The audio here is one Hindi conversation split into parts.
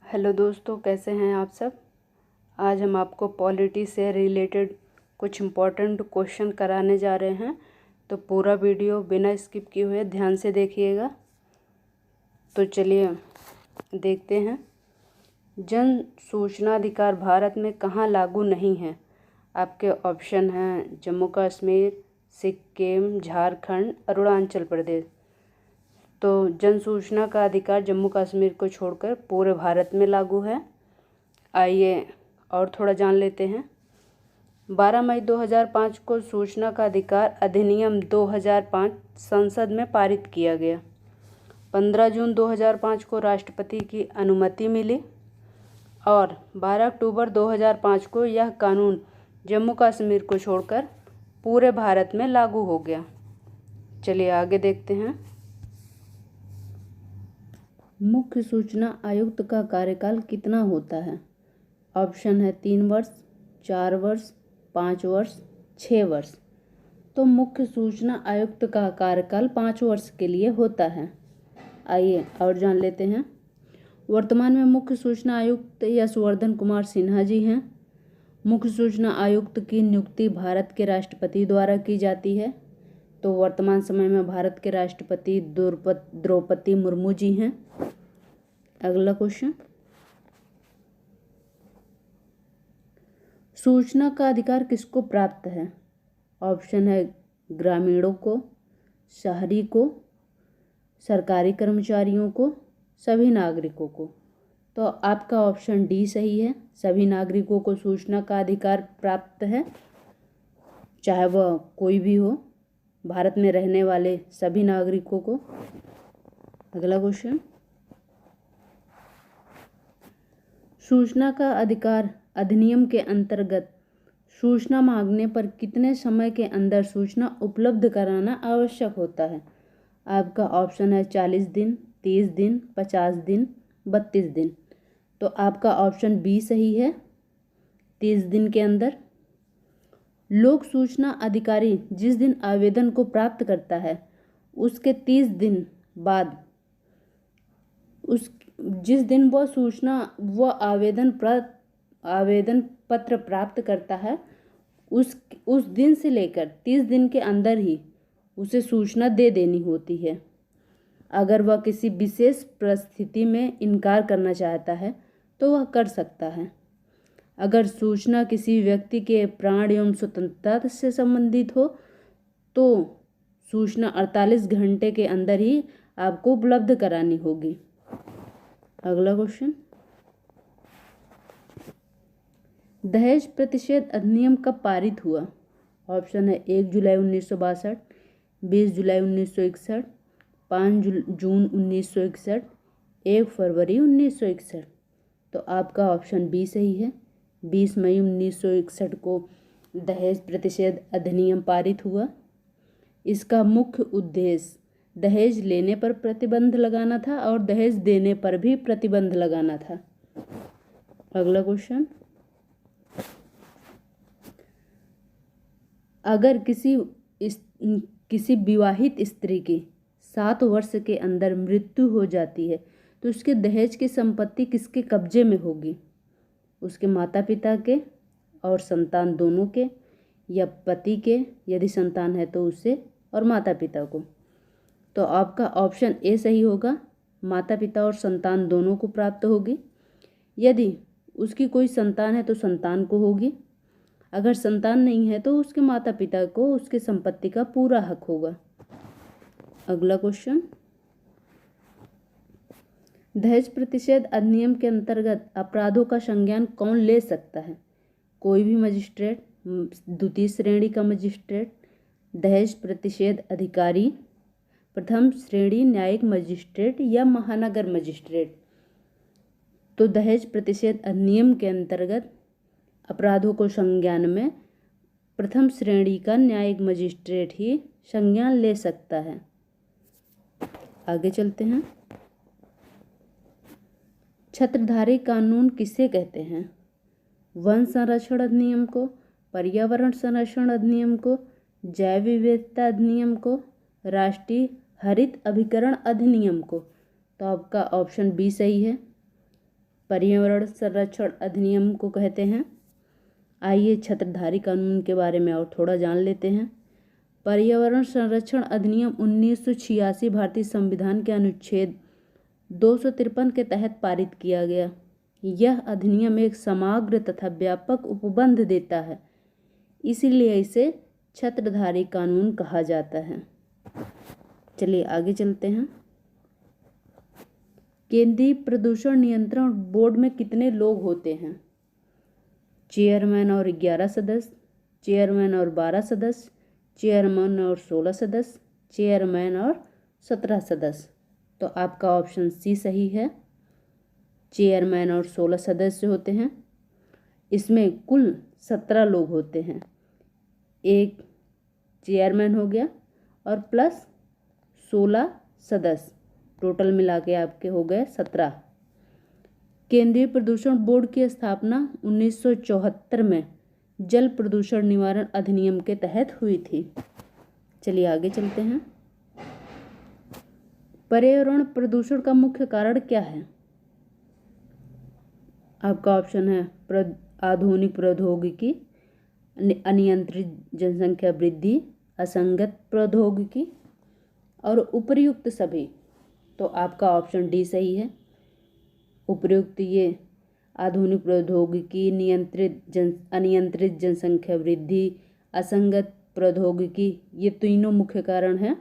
हेलो दोस्तों, कैसे हैं आप सब। आज हम आपको पॉलिटी से रिलेटेड कुछ इम्पोर्टेंट क्वेश्चन कराने जा रहे हैं, तो पूरा वीडियो बिना स्किप किए हुए ध्यान से देखिएगा। तो चलिए देखते हैं। जन सूचना अधिकार भारत में कहाँ लागू नहीं है। आपके ऑप्शन हैं जम्मू कश्मीर, सिक्किम, झारखंड, अरुणाचल प्रदेश। तो जन सूचना का अधिकार जम्मू कश्मीर को छोड़कर पूरे भारत में लागू है। आइए और थोड़ा जान लेते हैं। 12 मई 2005 को सूचना का अधिकार अधिनियम 2005 संसद में पारित किया गया। 15 जून 2005 को राष्ट्रपति की अनुमति मिली और 12 अक्टूबर 2005 को यह कानून जम्मू कश्मीर को छोड़कर पूरे भारत में लागू हो गया। चलिए आगे देखते हैं। मुख्य सूचना आयुक्त का कार्यकाल कितना होता है। ऑप्शन है 3 वर्ष, 4 वर्ष, 5 वर्ष, 6 वर्ष। तो मुख्य सूचना आयुक्त का कार्यकाल 5 वर्ष के लिए होता है। आइए और जान लेते हैं। वर्तमान में मुख्य सूचना आयुक्त यशवर्धन कुमार सिन्हा जी हैं। मुख्य सूचना आयुक्त की नियुक्ति भारत के राष्ट्रपति द्वारा की जाती है। तो वर्तमान समय में भारत के राष्ट्रपति द्रौपदी मुर्मू जी हैं। अगला क्वेश्चन। सूचना का अधिकार किसको प्राप्त है। ऑप्शन है ग्रामीणों को, शहरी को, सरकारी कर्मचारियों को, सभी नागरिकों को। तो आपका ऑप्शन डी सही है। सभी नागरिकों को सूचना का अधिकार प्राप्त है, चाहे वह कोई भी हो, भारत में रहने वाले सभी नागरिकों को। अगला क्वेश्चन। सूचना का अधिकार अधिनियम के अंतर्गत सूचना मांगने पर कितने समय के अंदर सूचना उपलब्ध कराना आवश्यक होता है। आपका ऑप्शन है 40 दिन, 30 दिन, 50 दिन, 32 दिन। तो आपका ऑप्शन बी सही है, 30 दिन के अंदर। लोक सूचना अधिकारी जिस दिन आवेदन को प्राप्त करता है उसके 30 दिन बाद जिस दिन वह आवेदन पत्र प्राप्त करता है उस दिन से लेकर 30 दिन के अंदर ही उसे सूचना दे देनी होती है। अगर वह किसी विशेष परिस्थिति में इनकार करना चाहता है तो वह कर सकता है। अगर सूचना किसी व्यक्ति के प्राण एवं स्वतंत्रता से संबंधित हो तो सूचना 48 घंटे के अंदर ही आपको उपलब्ध करानी होगी। अगला क्वेश्चन। दहेज प्रतिषेध अधिनियम कब पारित हुआ। ऑप्शन है 1 जुलाई 1962, 20 जुलाई 1961, 5 जून 1961, 1 फरवरी 1961। तो आपका ऑप्शन बी सही है। 20 मई 1961 को दहेज प्रतिषेध अधिनियम पारित हुआ। इसका मुख्य उद्देश्य दहेज लेने पर प्रतिबंध लगाना था और दहेज देने पर भी प्रतिबंध लगाना था। अगला क्वेश्चन। अगर किसी विवाहित स्त्री की 7 वर्ष के अंदर मृत्यु हो जाती है तो उसके दहेज की संपत्ति किसके कब्जे में होगी। उसके माता पिता के और संतान दोनों के, या पति के यदि संतान है तो उससे, और माता पिता को। तो आपका ऑप्शन ए सही होगा, माता पिता और संतान दोनों को प्राप्त होगी। यदि उसकी कोई संतान है तो संतान को होगी। अगर संतान नहीं है तो उसके माता पिता को उसके संपत्ति का पूरा हक होगा। अगला क्वेश्चन। दहेज प्रतिषेध अधिनियम के अंतर्गत अपराधों का संज्ञान कौन ले सकता है। कोई भी मजिस्ट्रेट, द्वितीय श्रेणी का मजिस्ट्रेट, दहेज प्रतिषेध अधिकारी, प्रथम श्रेणी न्यायिक मजिस्ट्रेट या महानगर मजिस्ट्रेट। तो दहेज प्रतिषेध अधिनियम के अंतर्गत अपराधों को संज्ञान में प्रथम श्रेणी का न्यायिक मजिस्ट्रेट ही संज्ञान ले सकता है। आगे चलते हैं। छत्रधारी कानून किसे कहते हैं। वन संरक्षण अधिनियम को, पर्यावरण संरक्षण अधिनियम को, जैव विविधता अधिनियम को, राष्ट्रीय हरित अभिकरण अधिनियम को। तो आपका ऑप्शन बी सही है। पर्यावरण संरक्षण अधिनियम को कहते हैं। आइए छत्रधारी कानून के बारे में और थोड़ा जान लेते हैं। पर्यावरण संरक्षण अधिनियम 1986 भारतीय संविधान के अनुच्छेद 253 के तहत पारित किया गया। यह अधिनियम एक समग्र तथा व्यापक उपबंध देता है, इसीलिए इसे छत्रधारी कानून कहा जाता है। चलिए आगे चलते हैं। केंद्रीय प्रदूषण नियंत्रण बोर्ड में कितने लोग होते हैं? चेयरमैन और 11 सदस्य, चेयरमैन और 12 सदस्य, चेयरमैन और 16 सदस्य, चेयरमैन और 17 सदस्य। तो आपका ऑप्शन सी सही है, चेयरमैन और 16 सदस्य होते हैं। इसमें कुल 17 लोग होते हैं। एक चेयरमैन हो गया और प्लस 16 सदस्य, टोटल मिला के आपके हो गए 17। केंद्रीय प्रदूषण बोर्ड की स्थापना 1974 में जल प्रदूषण निवारण अधिनियम के तहत हुई थी। चलिए आगे चलते हैं। पर्यावरण प्रदूषण का मुख्य कारण क्या है? आपका ऑप्शन है आधुनिक प्रौद्योगिकी, अनियंत्रित जनसंख्या वृद्धि, असंगत प्रौद्योगिकी और उपर्युक्त सभी। तो आपका ऑप्शन डी सही है। उपर्युक्त ये आधुनिक प्रौद्योगिकी, अनियंत्रित जनसंख्या वृद्धि, असंगत प्रौद्योगिकी, ये तीनों मुख्य कारण हैं।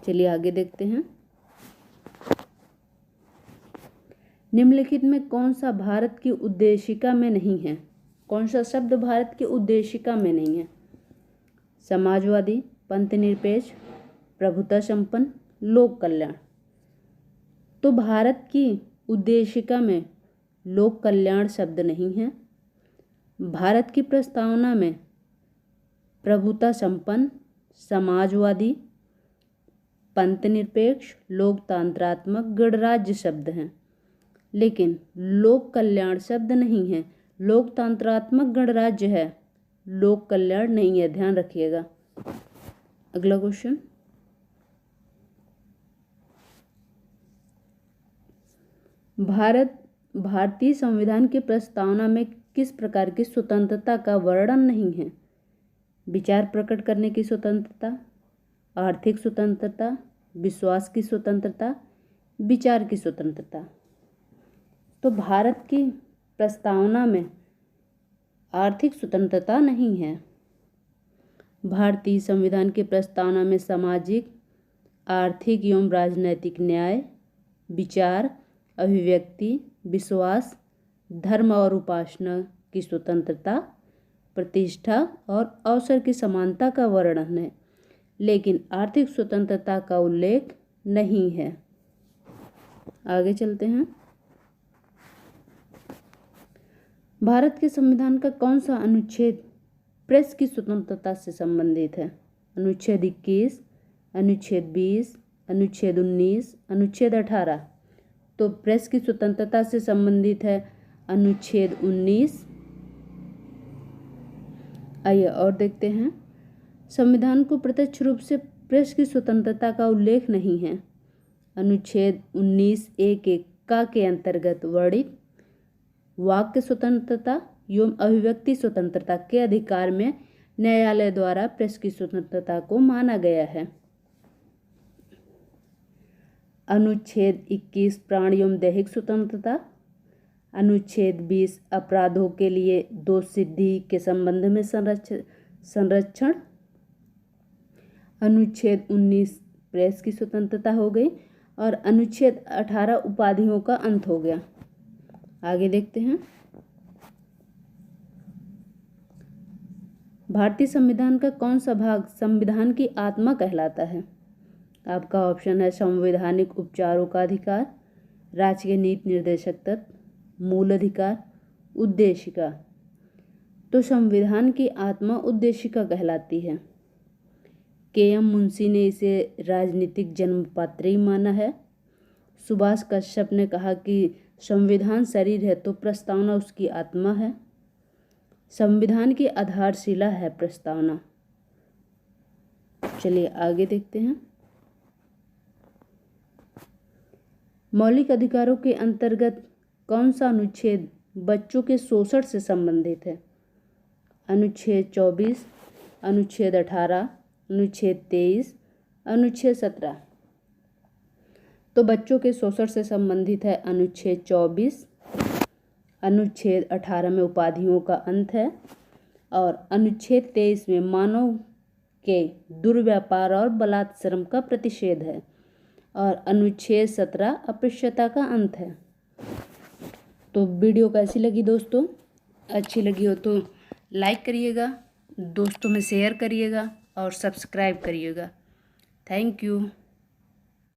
चलिए आगे देखते हैं। निम्नलिखित में कौन सा भारत की उद्देशिका में नहीं है? कौन सा शब्द भारत की उद्देशिका में नहीं है? समाजवादी, पंथनिरपेक्ष, प्रभुता संपन्न, लोक कल्याण। तो भारत की उद्देशिका में लोक कल्याण शब्द नहीं है। भारत की प्रस्तावना में प्रभुता संपन्न, समाजवादी, पंथनिरपेक्ष, लोकतंत्रात्मक, गणराज्य शब्द हैं, लेकिन लोक कल्याण शब्द नहीं है। लोकतंत्रात्मक गणराज्य है, लोक कल्याण नहीं है, ध्यान रखिएगा। अगला क्वेश्चन, भारतीय संविधान की प्रस्तावना में किस प्रकार की स्वतंत्रता का वर्णन नहीं है? विचार प्रकट करने की स्वतंत्रता, आर्थिक स्वतंत्रता, विश्वास की स्वतंत्रता, विचार की स्वतंत्रता। तो भारत की प्रस्तावना में आर्थिक स्वतंत्रता नहीं है। भारतीय संविधान की प्रस्तावना में सामाजिक, आर्थिक एवं राजनैतिक न्याय, विचार, अभिव्यक्ति, विश्वास, धर्म और उपासना की स्वतंत्रता, प्रतिष्ठा और अवसर की समानता का वर्णन है, लेकिन आर्थिक स्वतंत्रता का उल्लेख नहीं है। आगे चलते हैं। भारत के संविधान का कौन सा अनुच्छेद प्रेस की स्वतंत्रता से संबंधित है? अनुच्छेद 21, अनुच्छेद 20, अनुच्छेद 19, अनुच्छेद 18। तो प्रेस की स्वतंत्रता से संबंधित है अनुच्छेद 19। आइए और देखते हैं। संविधान को प्रत्यक्ष रूप से प्रेस की स्वतंत्रता का उल्लेख नहीं है। अनुच्छेद 19(1)(1) का के अंतर्गत वर्णित वाक्य स्वतंत्रता एवं अभिव्यक्ति स्वतंत्रता के अधिकार में न्यायालय द्वारा प्रेस की स्वतंत्रता को माना गया है। अनुच्छेद 21 प्राण एवं दैहिक स्वतंत्रता, अनुच्छेद 20 अपराधों के लिए दोष सिद्धि के संबंध में संरक्षण, अनुच्छेद 19 प्रेस की स्वतंत्रता हो गई और अनुच्छेद 18 उपाधियों का अंत हो गया। आगे देखते हैं। भारतीय संविधान का कौन सा भाग संविधान की आत्मा कहलाता है? आपका ऑप्शन है संवैधानिक उपचारों का अधिकार, राज्य के नीति निर्देशक तत्व, मूल अधिकार, उद्देशिका। तो संविधान की आत्मा उद्देशिका कहलाती है। के.एम. मुंशी ने इसे राजनीतिक जन्मपत्र माना है। सुभाष कश्यप ने कहा कि संविधान शरीर है तो प्रस्तावना उसकी आत्मा है। संविधान की आधारशिला है प्रस्तावना। चलिए आगे देखते हैं। मौलिक अधिकारों के अंतर्गत कौन सा अनुच्छेद बच्चों के शोषण से संबंधित है? अनुच्छेद 24, अनुच्छेद 18, अनुच्छेद 23, अनुच्छेद 17। तो बच्चों के शोषण से संबंधित है अनुच्छेद 24। अनुच्छेद 18 में उपाधियों का अंत है और अनुच्छेद 23 में मानव के दुर्व्यापार और बलात्श्रम का प्रतिषेध है और अनुच्छेद 17 अस्पृश्यता का अंत है। तो वीडियो कैसी लगी दोस्तों? अच्छी लगी हो तो लाइक करिएगा, दोस्तों में शेयर करिएगा और सब्सक्राइब करिएगा। Thank you.